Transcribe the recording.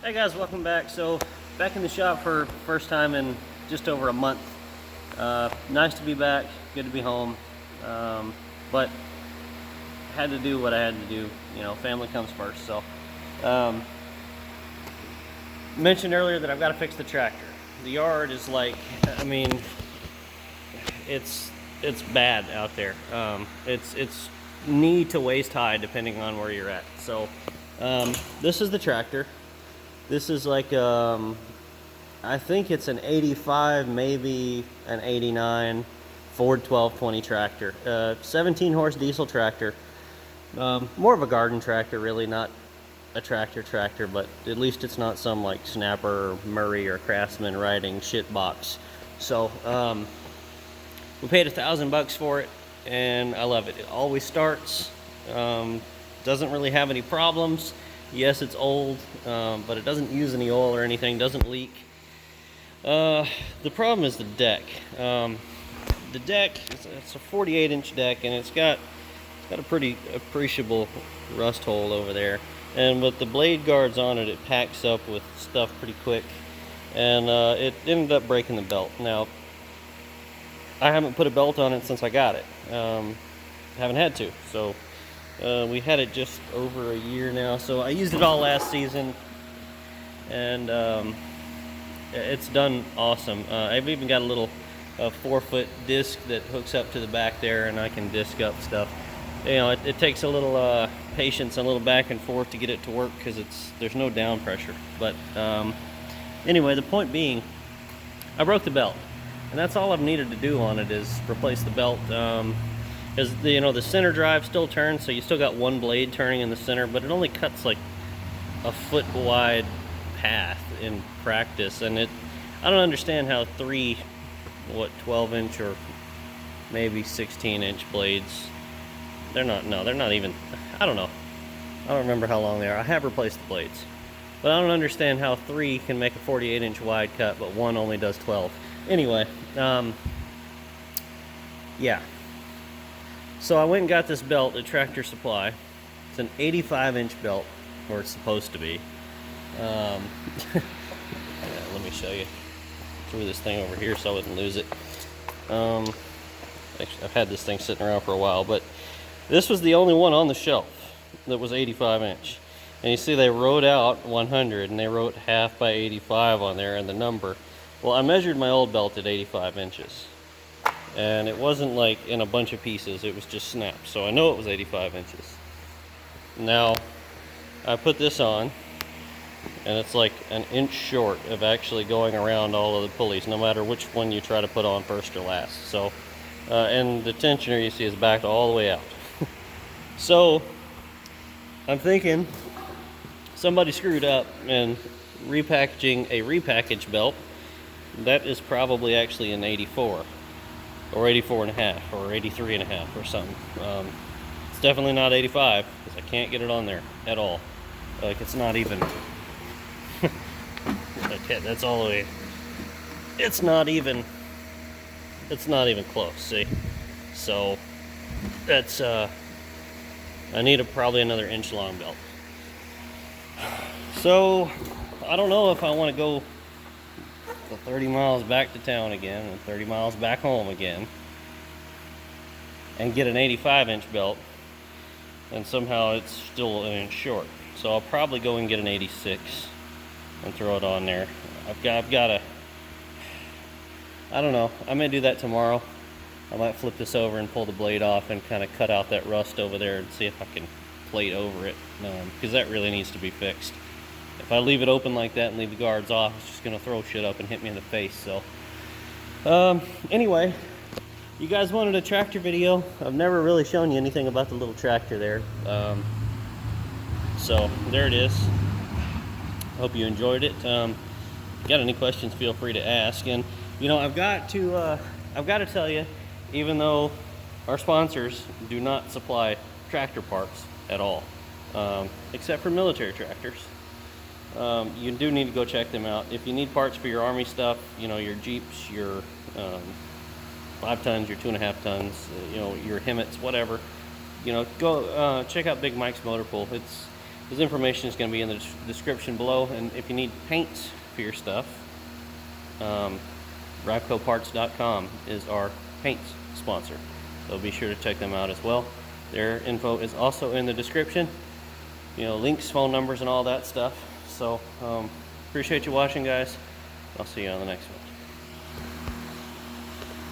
Hey guys, welcome back. So, back in the shop for first time in just over a month. Nice to be back, good to be home. But had to do what I had to do. You know, family comes first. So, um, mentioned earlier that I've got to fix the tractor. The yard is like, I mean, it's it's bad out there. It's knee to waist high depending on where you're at. So, this is the tractor. This is like I think it's an 85, maybe an 89 Ford 1220 tractor. 17 horse diesel tractor. More of a garden tractor, really, not a tractor, but at least it's not some like Snapper or Murray or Craftsman riding shit box. So, we paid $1,000 for it, and I love it. It always starts. Doesn't really have any problems. Yes, it's old, but it doesn't use any oil or anything, doesn't leak. The problem is the deck. The deck, it's a 48-inch deck, and it's got a pretty appreciable rust hole over there. And with the blade guards on it, it packs up with stuff pretty quick, and it ended up breaking the belt. Now, I haven't put a belt on it since I got it. Haven't had to, so we had it just over a year now, so I used it all last season, and it's done awesome. I've even got a little 4-foot disc that hooks up to the back there, and I can disc up stuff. You know, it takes a little patience and a little back and forth to get it to work because there's no down pressure. But anyway, the point being, I broke the belt, and that's all I've needed to do on it is replace the belt. Because the center drive still turns, so you still got one blade turning in the center, but it only cuts like a foot wide path in practice, and I don't understand how 12-inch or maybe 16-inch blades. They're not even. I don't know. I don't remember how long they are. I have replaced the blades, but I don't understand how 3 can make a 48-inch wide cut, but 1 only does 12. Anyway, yeah. So I went and got this belt at Tractor Supply. It's an 85-inch belt, or it's supposed to be. Yeah, let me show you. Threw this thing over here so I wouldn't lose it. Actually, I've had this thing sitting around for a while, but this was the only one on the shelf that was 85-inch. And you see they wrote out 100, and they wrote half by 85 on there and the number. Well, I measured my old belt at 85 inches. And it wasn't like in a bunch of pieces, it was just snapped. So I know it was 85 inches. Now, I put this on, and it's like an inch short of actually going around all of the pulleys, no matter which one you try to put on first or last. So, and the tensioner you see is backed all the way out. So, I'm thinking somebody screwed up and repackaging a repackaged belt. That is probably actually an 84. Or 84 and a half, or 83 and a half, or something. It's definitely not 85, because I can't get it on there at all. Like, it's not even. Okay, that's all the way. It's not even close, see? So, that's, I need probably another inch long belt. So, I don't know if I want to go the 30 miles back to town again and 30 miles back home again and get an 85-inch belt, and somehow it's still an inch short. So I'll probably go and get an 86 and throw it on there. I've got a, I don't know, I may do that tomorrow. I might flip this over and pull the blade off and kind of cut out that rust over there and see if I can plate over it, because that really needs to be fixed. If I leave it open like that and leave the guards off, it's just going to throw shit up and hit me in the face. So, anyway, you guys wanted a tractor video. I've never really shown you anything about the little tractor there. So, there it is. Hope you enjoyed it. If you got any questions, feel free to ask. And, I've got to tell you, even though our sponsors do not supply tractor parts at all, except for military tractors. You do need to go check them out. If you need parts for your Army stuff, your Jeeps, your 5 tons, your 2.5 tons, your Hemmets, whatever, go check out Big Mike's Motor Pool. His information is going to be in the description below, and if you need paints for your stuff, RavcoParts.com is our paints sponsor, so be sure to check them out as well. Their info is also in the description, you know, links, phone numbers, and all that stuff. So appreciate you watching, guys. I'll see you on the next one.